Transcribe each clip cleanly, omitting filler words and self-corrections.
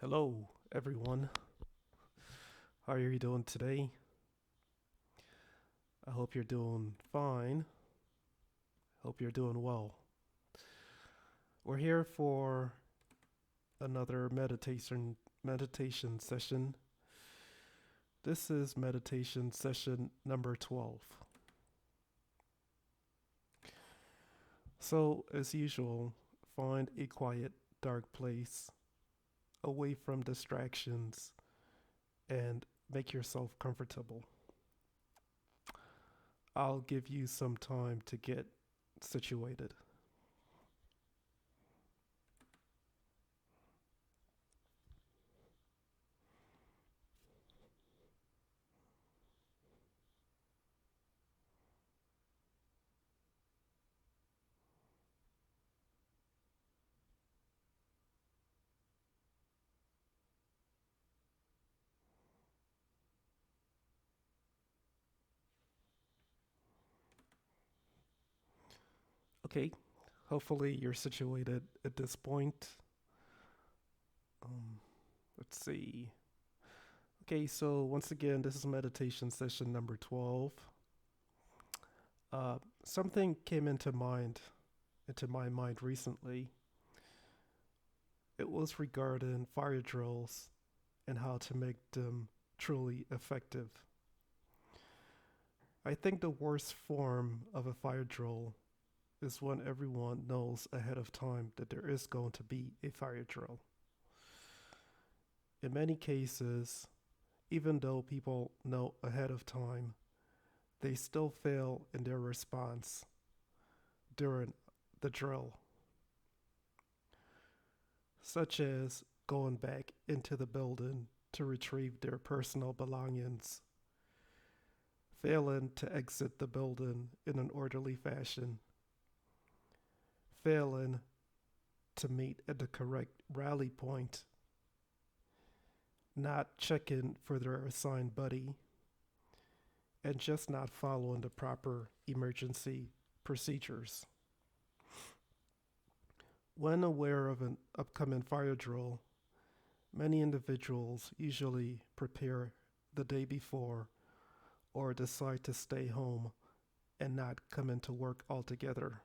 Hello, everyone. How are you doing today? I hope you're doing fine. Hope you're doing well. We're here for another meditation session. This is meditation session number 12. So, as usual, find a quiet, dark place away from distractions and make yourself comfortable. I'll give you some time to get situated. Okay, hopefully you're situated at this point. Um, let's see. Okay, so once again, this is meditation session number 12. Something came into my mind recently. It was regarding fire drills and how to make them truly effective. I think the worst form of a fire drill is when everyone knows ahead of time that there is going to be a fire drill. In many cases, even though people know ahead of time, they still fail in their response during the drill, such as going back into the building to retrieve their personal belongings, failing to exit the building in an orderly fashion, failing to meet at the correct rally point, not checking for their assigned buddy, and just not following the proper emergency procedures. When aware of an upcoming fire drill, many individuals usually prepare the day before or decide to stay home and not come into work altogether.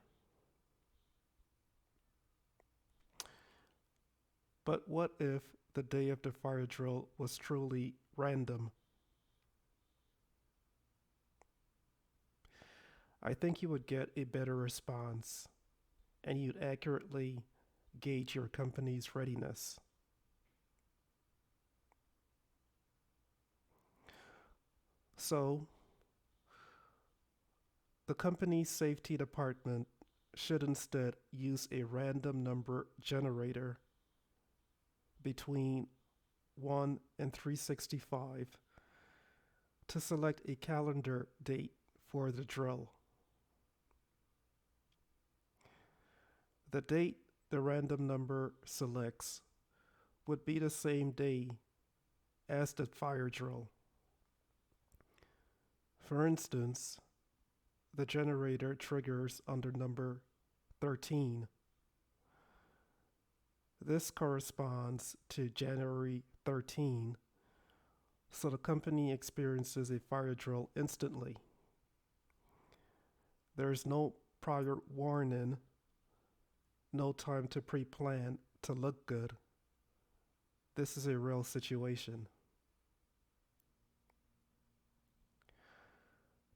But what if the day of the fire drill was truly random? I think you would get a better response and you'd accurately gauge your company's readiness. So, the company's safety department should instead use a random number generator between 1 and 365 to select a calendar date for the drill. The date the random number selects would be the same day as the fire drill. For instance, the generator triggers under number 13. This corresponds to January 13, so the company experiences a fire drill instantly. There is no prior warning, no time to pre plan to look good. This is a real situation.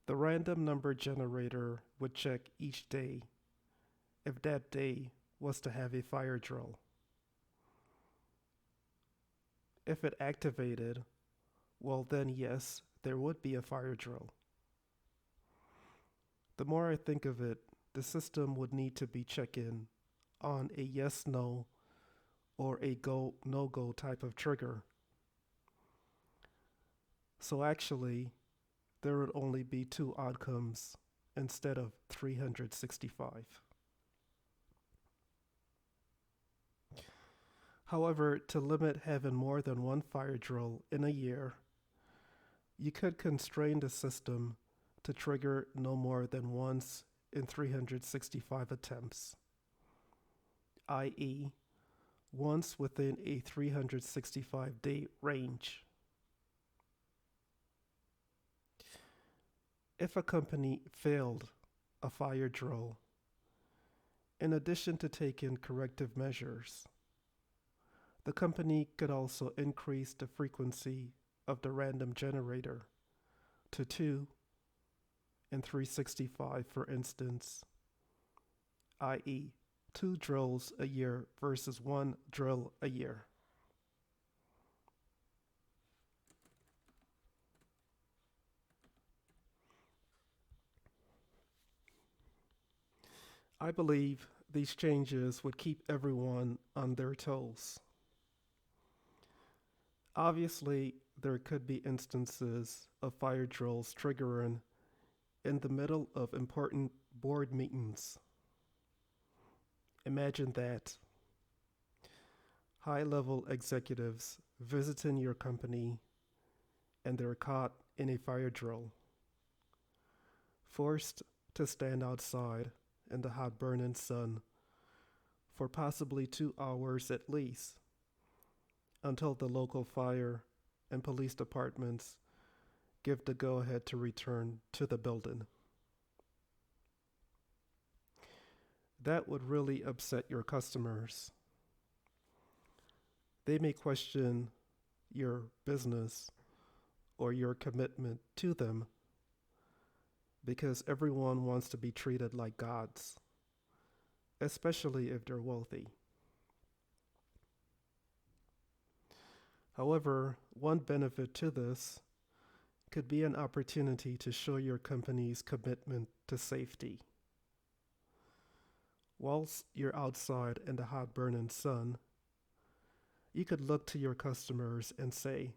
The random number generator would check each day if that day was to have a fire drill. If it activated, well, then yes, there would be a fire drill. The more I think of it, the system would need to be checking on a yes no or a go no go type of trigger. So actually, there would only be two outcomes instead of 365. However, to limit having more than one fire drill in a year, you could constrain the system to trigger no more than once in 365 attempts, i.e., once within a 365-day range. If a company failed a fire drill, in addition to taking corrective measures, the company could also increase the frequency of the random generator to 2 in 365, for instance, i.e., 2 drills a year versus 1 drill a year. I believe these changes would keep everyone on their toes. Obviously, there could be instances of fire drills triggering in the middle of important board meetings. Imagine that. High level executives visiting your company and they're caught in a fire drill, forced to stand outside in the hot burning sun for possibly 2 hours at least until the local fire and police departments give the go ahead to return to the building. That would really upset your customers. They may question your business or your commitment to them because everyone wants to be treated like gods, especially if they're wealthy. However, one benefit to this could be an opportunity to show your company's commitment to safety. Whilst you're outside in the hot burning sun, you could look to your customers and say,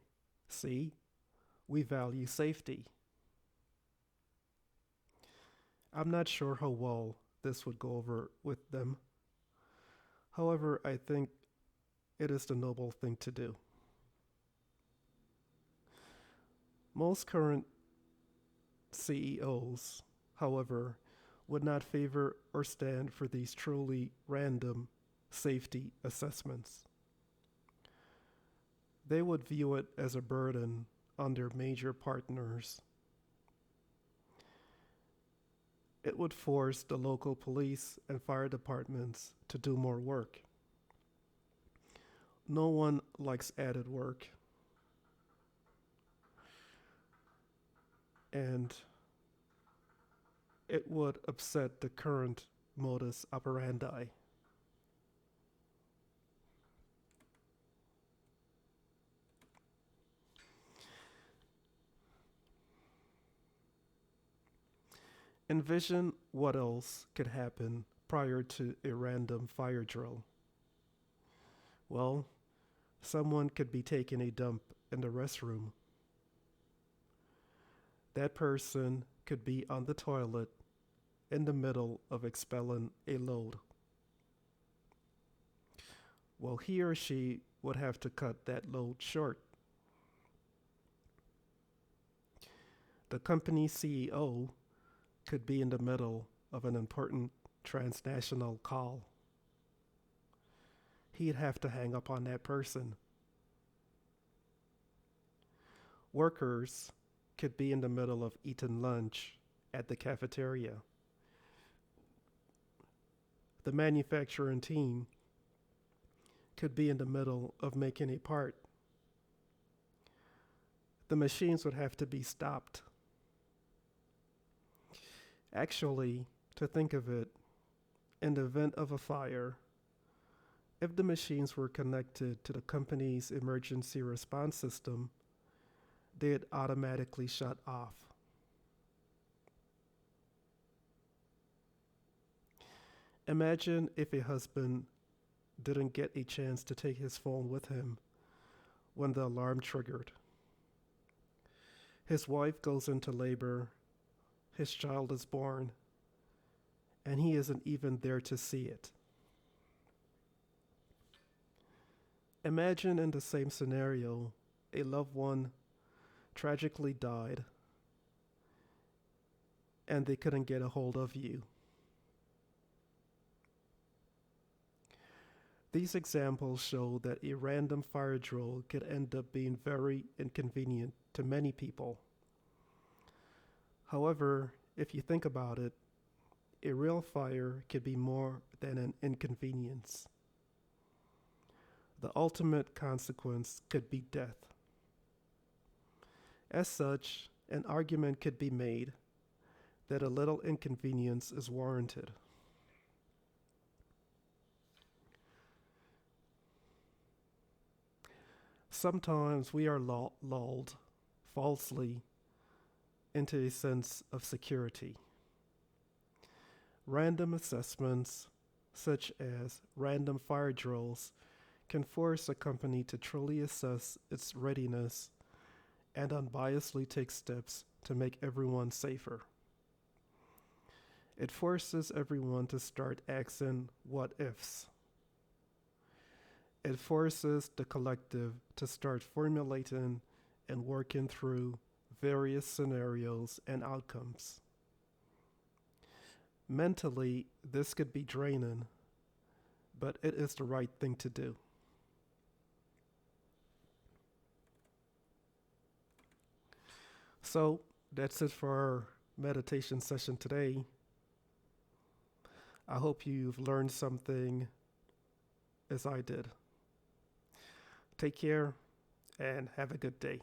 "See, we value safety." I'm not sure how well this would go over with them. However, I think it is the noble thing to do. Most current CEOs, however, would not favor or stand for these truly random safety assessments. They would view it as a burden on their major partners. It would force the local police and fire departments to do more work. No one likes added work. And it would upset the current modus operandi. Envision what else could happen prior to a random fire drill. Well, someone could be taking a dump in the restroom. That person could be on the toilet in the middle of expelling a load. Well, he or she would have to cut that load short. The company CEO could be in the middle of an important transnational call. He'd have to hang up on that person. Workers could be in the middle of eating lunch at the cafeteria. The manufacturing team could be in the middle of making a part. The machines would have to be stopped. Actually, to think of it, in the event of a fire, if the machines were connected to the company's emergency response system, they'd automatically shut off. Imagine if a husband didn't get a chance to take his phone with him when the alarm triggered. His wife goes into labor, his child is born, and he isn't even there to see it. Imagine in the same scenario, a loved one tragically died and they couldn't get a hold of you. These examples show that a random fire drill could end up being very inconvenient to many people. However, if you think about it, a real fire could be more than an inconvenience. The ultimate consequence could be death. As such, an argument could be made that a little inconvenience is warranted. Sometimes we are lulled falsely into a sense of security. Random assessments, such as random fire drills, can force a company to truly assess its readiness and unbiasedly take steps to make everyone safer. It forces everyone to start asking what ifs. It forces the collective to start formulating and working through various scenarios and outcomes. Mentally, this could be draining, but it is the right thing to do. So, that's it for our meditation session today. I hope you've learned something as I did. Take care and have a good day.